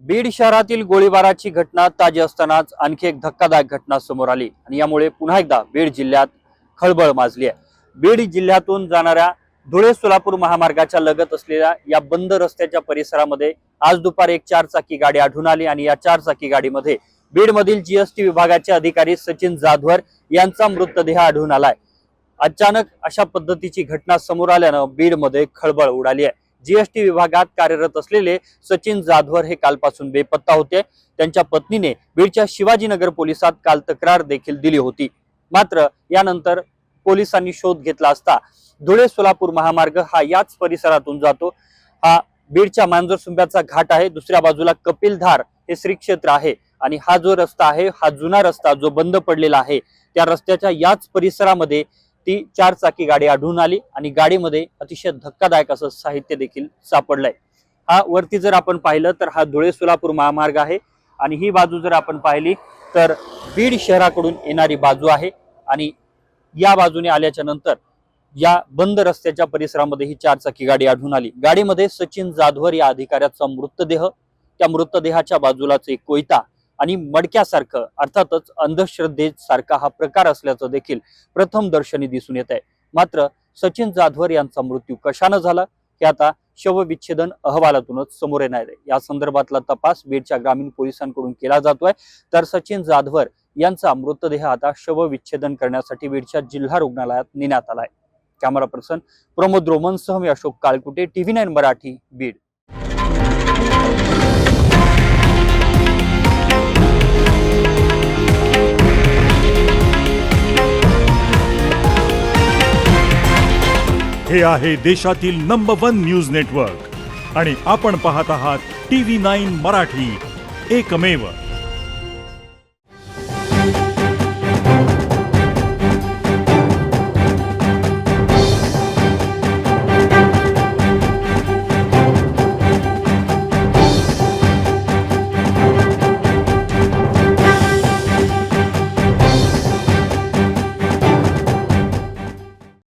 बीड शहरातील गोळीबाराची घटना ताजी असतानाच आणखी एक धक्कादायक घटना समोर आली आणि यामुळे पुन्हा एकदा बीड जिल्ह्यात खळबळ माजली आहे। बीड जिल्ह्यातून जाणाऱ्या धुळे सोलापूर महामार्गाच्या लगत असलेल्या या बंद रस्त्याच्या परिसरामध्ये आज दुपारी एक 4 चाकी गाडी आढळून आली आणि या 4 चाकी गाडीमध्ये बीड मधील जीएसटी विभागाचे अधिकारी सचिन जाधवर यांचा मृतदेह आढळून आलाय। अचानक अशा पद्धतीची घटना समोर आल्यानं बीड मध्ये खळबळ उडाली आहे। जीएसटी विभागात कार्यरत असलेले सचिन जाधवर हे कालपासून बेपत्ता होते। त्यांच्या पत्नीने बीडच्या शिवाजीनगर पोलिसात काल तक्रार देखील दिली होती। मात्र यानंतर पोलिसांनी शोध घेतला असता धुळे सोलापूर महामार्ग हा याच परिसरातून जातो। हा बीडच्या मांजरसुंब्याचा घाट आहे, दुसऱ्या बाजूला कपिलधार हे श्री क्षेत्र आहे आणि हा जो रस्ता आहे हा जुना रस्ता जो बंद पडलेला आहे त्या रस्त्याच्या याच परिसरामध्ये ती 4 चाकी गाडी आढळून आली आणि गाडीमध्ये अतिशय धक्कादायक असं साहित्य देखील सापडलंय। हा वरती जर आपण पाहिलं तर हा धुळे सोलापूर महामार्ग आहे आणि ही बाजू जर आपण पाहिली तर बीड शहराकडून येणारी बाजू आहे आणि या बाजूने आल्याच्या नंतर या बंद रस्त्याच्या परिसरामध्ये ही 4 चाकी गाडी आढळून आली। गाडीमध्ये सचिन जाधवर या अधिकाऱ्याचा मृतदेह, त्या मृतदेहाच्या बाजूलाच एक कोयता आणि मडक्यासारखं अर्थातच अंधश्रद्धेसारखा हा प्रकार असल्याचं देखील प्रथम दर्शनी दिसून येत आहे। मात्र सचिन जाधवर यांचा मृत्यू कशाने झाला हे आता शवविच्छेदन अहवालातूनच समोर येणार आहे। या संदर्भातला तपास बीडच्या ग्रामीण पोलिसांकडून केला जातोय। तर सचिन जाधवर यांचा मृतदेह आता शवविच्छेदन करण्यासाठी बीडच्या जिल्हा रुग्णालयात नेण्यात आलाय। कॅमेरा पर्सन प्रमोद रोमनसह मी अशोक काळकुटे, TV9 मराठी, बीड। हे आहे देशातील नंबर 1 न्यूज नेटवर्क आणि आपण पाहत आहात TV9 मराठी, एकमेव।